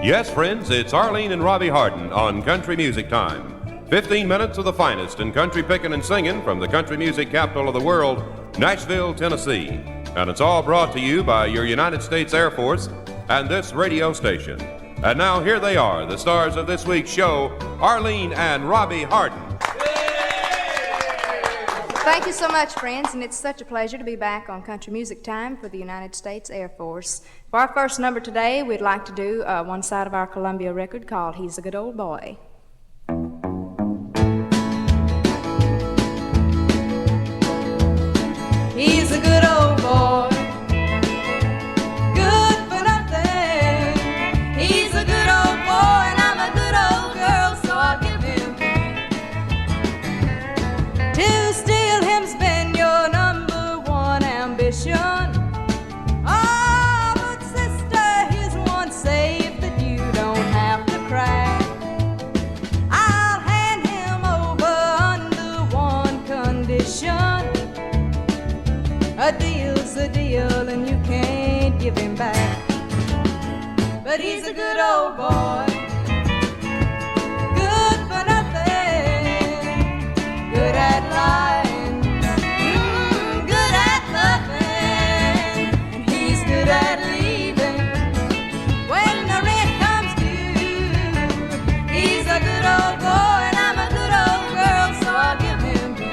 Yes, friends, it's Arleen and Robbie Hardens on Country Music Time. 15 minutes of the finest in country picking and singing from the country music capital of the world, Nashville, Tennessee. And it's all brought to you by your United States Air Force and this radio station. And now here they are, the stars of this week's show, Arleen and Robbie Hardens. Thank you so much, friends, and it's such a pleasure to be back on Country Music Time for the United States Air Force. For our first number today, we'd like to do one side of our Columbia record called He's a Good Old Boy. He's a good old boy, good for nothing. He's a good old boy, and I'm a good old girl, so I'll give him to steal him's been your number one ambition. Oh, but sister, here's one safe that you don't have to crack. I'll hand him over under one condition. A deal's a deal and you can't give him back. But he's a good old boy, good for nothing, good at lying, good at loving, and he's good at leaving when the rent comes due. He's a good old boy and I'm a good old girl, so I'll give him due.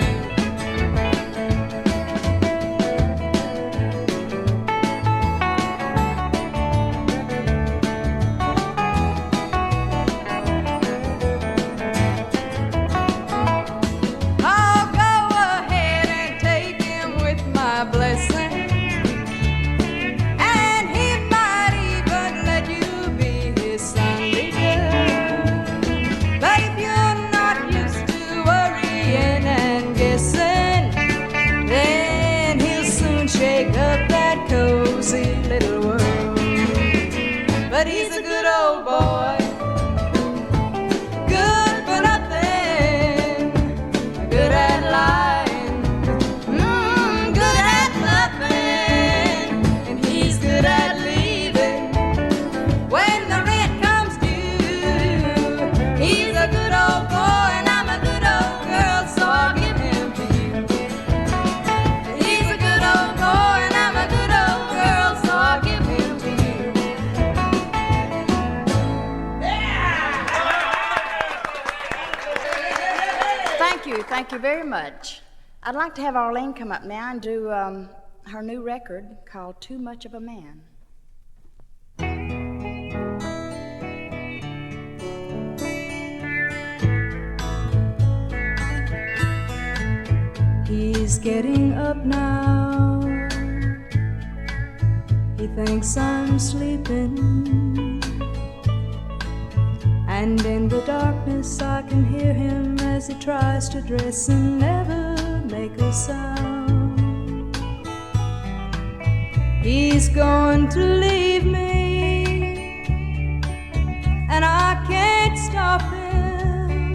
Little world, but he's a good old boy, good for nothing, good at lying, good at loving, and he's good at leaving when the rent comes due. He's a good old boy and I'm a good old girl, so I'll give him to you. He's a good old boy and I'm a good old girl, so I'll give him to you. Thank you very much. I'd like to have Arleen come up now and do her new record called Too Much of a Man. He's getting up now. He thinks I'm sleeping, and in the darkness I can hear him as he tries to dress and never make a sound. He's going to leave me, and I can't stop him.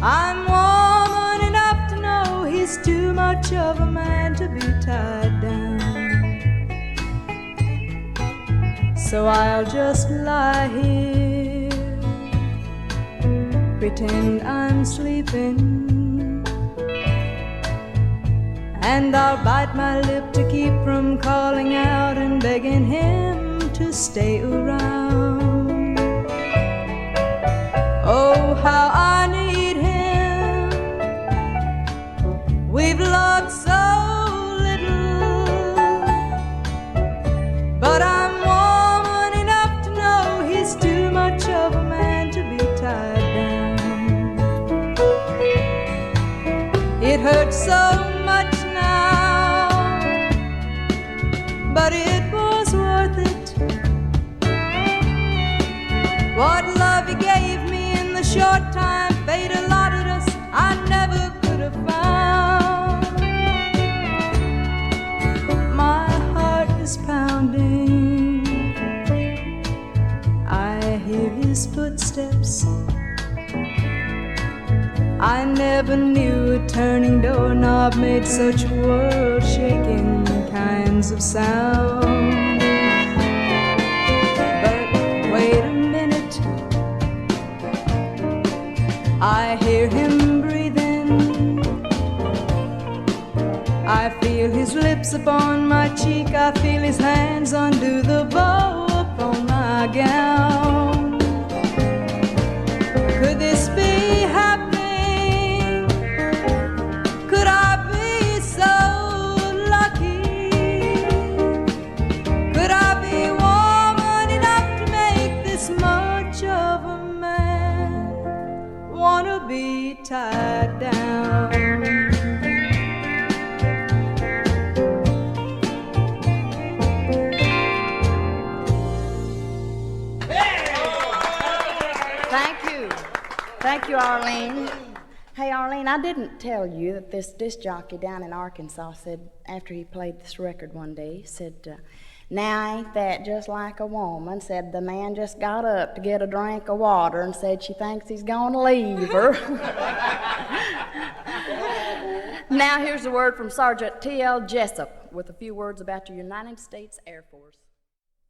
I'm woman enough to know he's too much of a man to be tied down. So I'll just lie here, pretend I'm sleeping, and I'll bite my lip to keep from calling out and begging him to stay around. Oh, how I need him. We've loved so little, but I'm too much of a man to be tied down. It hurts so much now, but it was worth it. What love he gave me in the short time fate allotted us, I never could have found. My heart is pounding, hear his footsteps. I never knew a turning doorknob made such world-shaking kinds of sound. lips upon my cheek, I feel his hands undo the bow upon my gown. Could this be happening? Could I be so lucky? Could I be woman enough to make this much of a man wanna be tied down? Thank you, Arleen. Hey, Arleen, I didn't tell you that this disc jockey down in Arkansas said, after he played this record one day, he said, now ain't that just like a woman? Said the man just got up to get a drink of water and said she thinks he's gonna leave her. Now here's a word from Sergeant T.L. Jessup with a few words about your United States Air Force.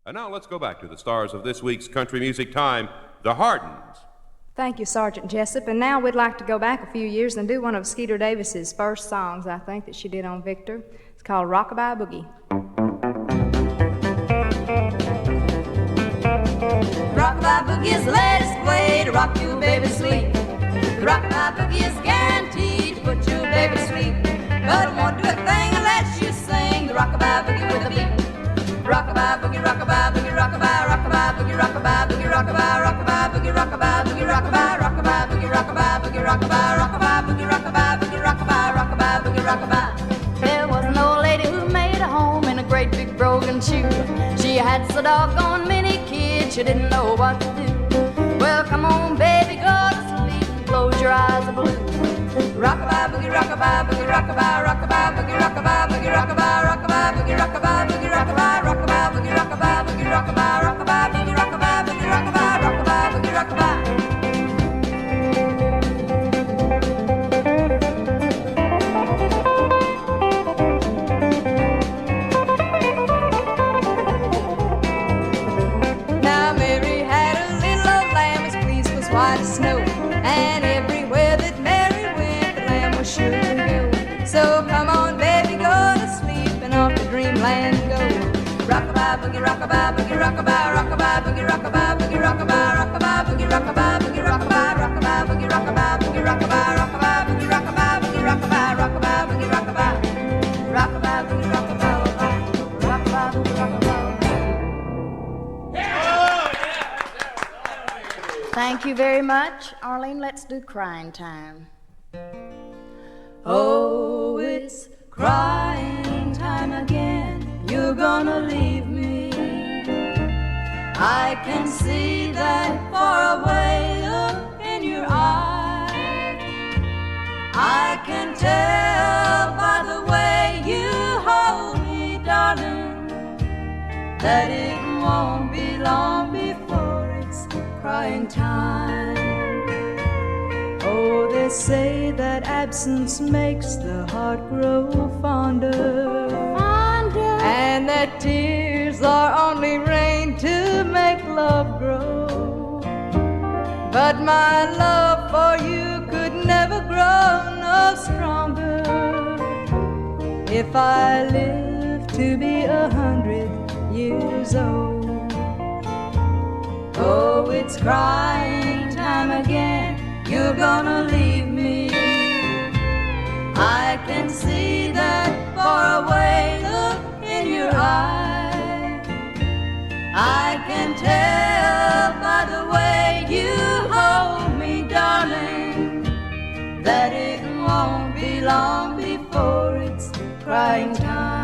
And now let's go back to the stars of this week's Country Music Time, the Hardens. Thank you, Sergeant Jessup. And now we'd like to go back a few years and do one of Skeeter Davis's first songs, I think, that she did on Victor. It's called Rockabye Boogie. Rockabye boogie is the latest way to rock you, baby, sleep. The rockabye boogie is guaranteed to put you, baby, to sleep. But it won't do a thing unless you sing the rockabye boogie with a beat. Rockabye boogie, rockabye boogie, rockabye, rockabye boogie, rockabye boogie, rockabye, rockabye boogie, rockabye boogie, rockabye, rockabye boogie, rockabye boogie, rockabye, rockabye boogie, rockabye boogie, rockabye, rockabye boogie, rockabye. There was an old lady who made a home in a great big broken shoe. She had so doggone many kids, she didn't know what to do. Well, come on, baby, go to sleep and close your eyes of blue. Rockabye boogie, rockabye boogie, rockabye, rockabye boogie, rockabye boogie, rockabye, rockabye boogie, rockabye boogie, rockabye, rockabye boogie, rockabye boogie, rockabye, rockabye boogie, rockabye boogie, rockabye, rockabye boogie, rockabye. Now Mary had a little old lamb as pleased was white as snow, and everywhere that Mary went, the lamb was sure to go. So come on, baby, go to sleep and off to dreamland go. Rockabye boogie, rockabye boogie, rockabye, rockabye boogie, rockabye boogie, rockabye, rockabye boogie, rockabye boogie, rockabye, rockabye boogie, rockabye boogie, rockabye, rockabye boogie, rockabye boogie, rockabye, rockabye boogie, rockabye, rockabye boogie, rockabye, rockabye boogie, rockabye. Thank you very much. Arleen, let's do crying time. Oh, it's crying time again. You're gonna leave me. I can see that far away look in your eye. I can tell by the way you hold me, darling, that it won't be long before it's crying time. Oh, they say that absence makes the heart grow fonder, and that tears are only rain to make love grow. But my love for you could never grow no stronger if I live to be 100 years old. Oh, it's crying time again. You're gonna leave me. I can see that far away look in your eye. I can tell by the way you hold me, darling, that it won't be long before it's crying time.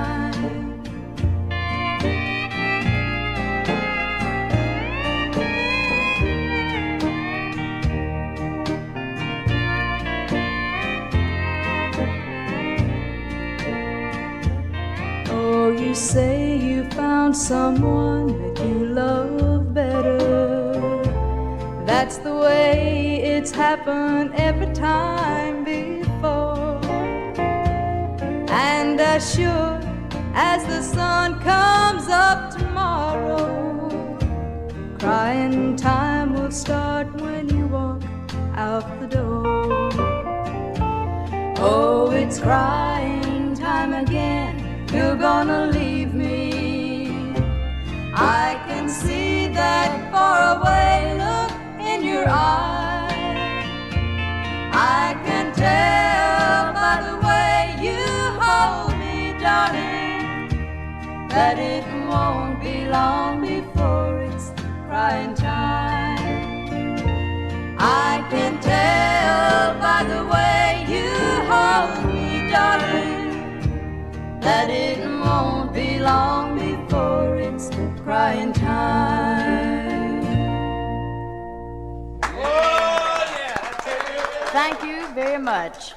You say you found someone that you love better. That's the way it's happened every time before. And as sure as the sun comes up tomorrow, crying time will start when you walk out the door. Oh, it's crying time again. You're you're gonna leave me. I can see that faraway look in your eye. I can tell by the way you hold me, darling, that it won't be long before it's crying time. I can tell by the way you hold me, darling, that it won't be long before it's crying time. Thank you very much.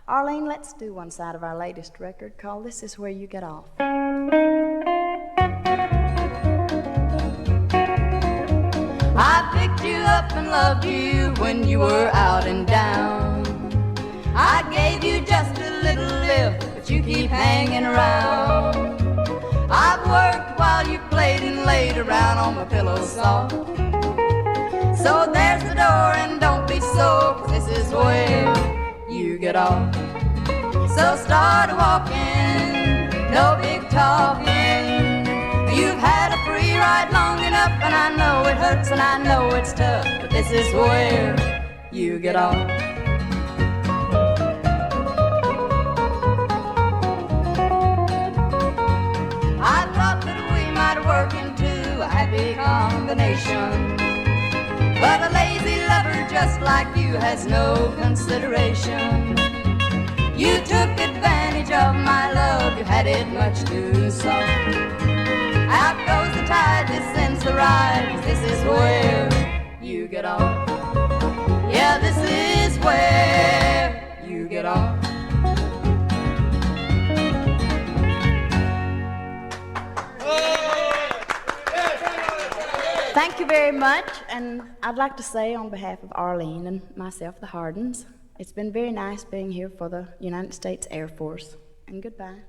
Arleen, let's do one side of our latest record called This Is Where You Get Off. I picked you up and loved you when you were out and down. I gave you just a little lift, but you keep hanging around. I've worked while you played and laid around on my pillow soft. So there's the door and don't be sore, 'cause this is where you get off. So start walking, no big talking. You've had a free ride long enough, and I know it hurts and I know it's tough, but this is where you get off. I thought that we might work into a happy combination, but a lazy lover just like you has no consideration. You took advantage of my love, you had it much too soft. Out goes the tide, this ends the ride, 'cause this is where you get off. Yeah, this is where you get off. Thank you very much, and I'd like to say on behalf of Arleen and myself, the Hardens, it's been very nice being here for the United States Air Force, and goodbye.